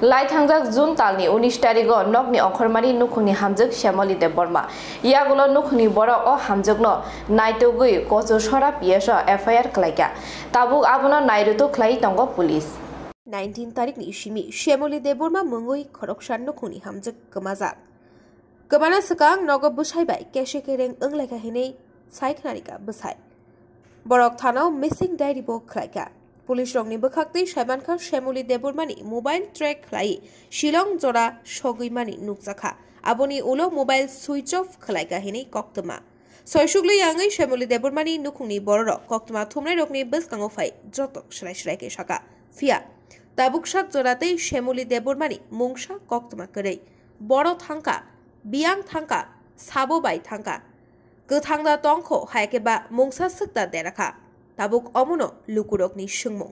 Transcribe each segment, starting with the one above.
लाइथांजाक जून तालनि 19 तारिखो नकनि अंखरमानि नुखुनि हामजक श्यामली देव Burma यागुलो नुखुनि बरो अ हामजकनो नाइतोगुइ कोचो सरा PS FIR खलाइका Tabuk आबुनो नाइरुतो खलाई तंगो police 19 तारिखनि इसिमि श्यामली देव Burma मंगुइ खरकसान नुखुनि हामजक गमाजाक गमाना सकां नगो बुसाइबाय केशे केरें ओंलाइका हेनै साइखनारिका बुसाइ बरक थानाव मिसिं डायरी बो खलाइका पुलिस रंनि बखाक्तै साइबानखा श्यामली देव बर्मानि मोबाइल ट्रेक खलाई शिलं जरा सगैमानि नुकजाखा आबनि उलो मोबाइल सुइच अफ खलाइका हेनै कक्तमा सयसुगलै आङै श्यामली देव बर्मानि नुखुंनि बरर कक्तमा थुमनाय रकनि बसकाङो फाइ जतक सलाय साका फिया ताबुकसाक जरातै श्यामली देव बर्मानि मुंसा कक्तमा करै बर थांका बियां थांका साबो बाय थांका गोथांदा तंखौ हायकेबा मुंसा सक्ता देराखा Tabuk अमुनो लुकुरकनि सुंमु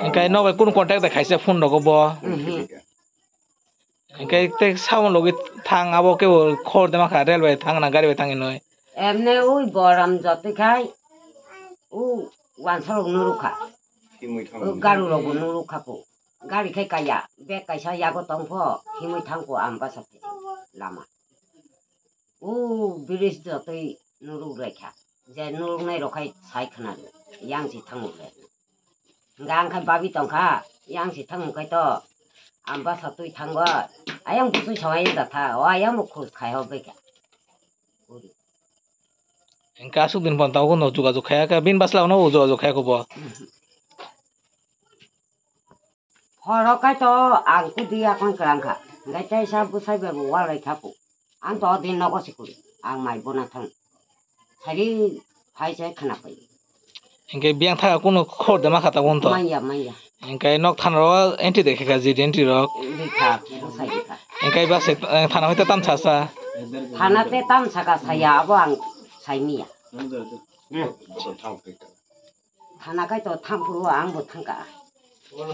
Engkai no kun contact da khaisa phone rogo bo engkai te saun logi thang abo ke khor dema kha railway thang na gari thang noi emne oi boram jote khai u wansar nurukha garu rogo nurukha ko gari khai kaya be kaisa yago tongpho himui thangko amba sapti lama u bridge jote nuruk rekha je nuruk nai rokhai sai khana yang si thangu le gang khai babi tongkha yang si thangu khai to amba satui thangwa ayang busu chawai da tha o ayang mukhu khai hobe ka engka su din pon taw no juga khaya ka bin basla no juga khaya ko bo horo khai to ang ku dia kon krang kha ngai chai sa busai be wa lai kha pu ang to din no ko sikuri ang mai bona thang thari phai chai khana pai engkai biang tha kuno khor dema kha ta won to maya engkai nok than ro entry dekhe ka ji entry ro dikha busai dikha engkai ba se thana hoite tam chasa thana te tam saka saya abo ang sai miya thana kai to tham puru ang bo thangka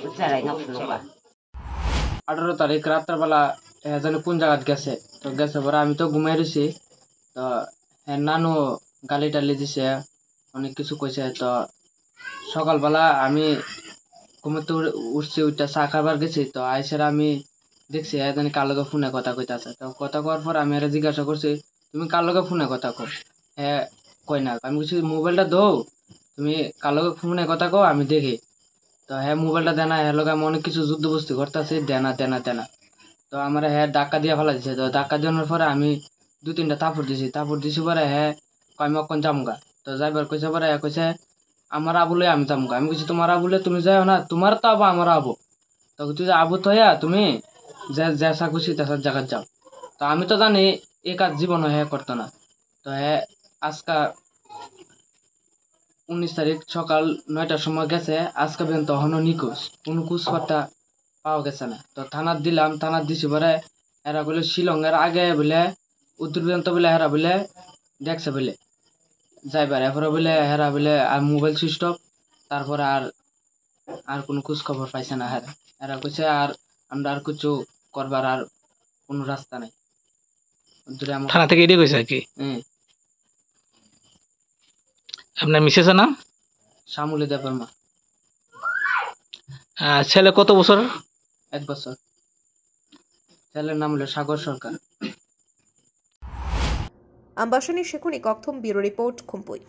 ucharai nok nuka 18 তারিখ রাতের বেলা এজনে কোন জায়গাত গেছে তো গেছে পরে আমি তো ঘুমাই রইছি তো নানু গালি টালি দিছে অনেক কিছু কইছে তো সকালবেলা আমি ঘুমতে উঠছি ওইটা চা খাবার গেছি তো আইসার আমি দেখছি এজনে কার লগে ফোনে কথা কইতাছে তো কথা কওয়ার পর আমি এর জিজ্ঞাসা করছি তুমি কার লগে ফোনে কথা কও হ্যাঁ কই না আমি কিছু মোবাইলটা দাও তুমি কার লগে ফোনে কথা কও আমি দেখি তো হ্যাঁ মোবাইলটা দেনা হ্যাঁ লগে আমি অনেক কিছু যুদ্ধবস্তি করতেছি দেনা তো আমার হ্যাঁ ডাক্কা দিয়া ফেলা দিছে তো ডাক্কা দেওয়ার পরে আমি 2-3টা থাপড় দিছি পরে হ্যাঁ আমি অক্ষণ জামগা তো যাইবার কইছে পরে কইছে আমার আবুলে আমি জামগা আমি কইছি তোমার আবুলে তুমি যাও না তোমার তো আবু আমার আবু তো তুই আবু তো তুমি জেসা খুশি তেসার জায়গা যাও তো আমি তো জানি এই কাজ জীবন হ্যাঁ করতো না তো হ্যাঁ আজকা 19 তারিখ সকাল 9টার সময় গেছে আজকে পর্যন্ত হনো নিখোঁজ কোনো খোঁজপাতা পাওয়া গেছে না তো থানার দিলাম থানার দিছি পরে এরা বলে শিলংয়ের আগে বলে উত্তর পর্যন্ত বলে এরা বলে দেখছে বলে যাইবার এরপরে বলে এরা বলে আর মোবাইল সুইচ অফ তারপরে আর কোনো খোঁজ খবর পাইছে না এরা কইছে আর আমরা আর কিছু করবার আর কোনো রাস্তা নাই থানা থেকে এটাই কইছে কি আপনার মিসেসের নাম শ্যামলী দেব বর্মা ছেলে কত বছর 1 বছর ছেলের নাম হলো সাগর সরকার আম্বাসনী শেখুনি কক্থম ব্যুরো রিপোর্ট খুমপুই।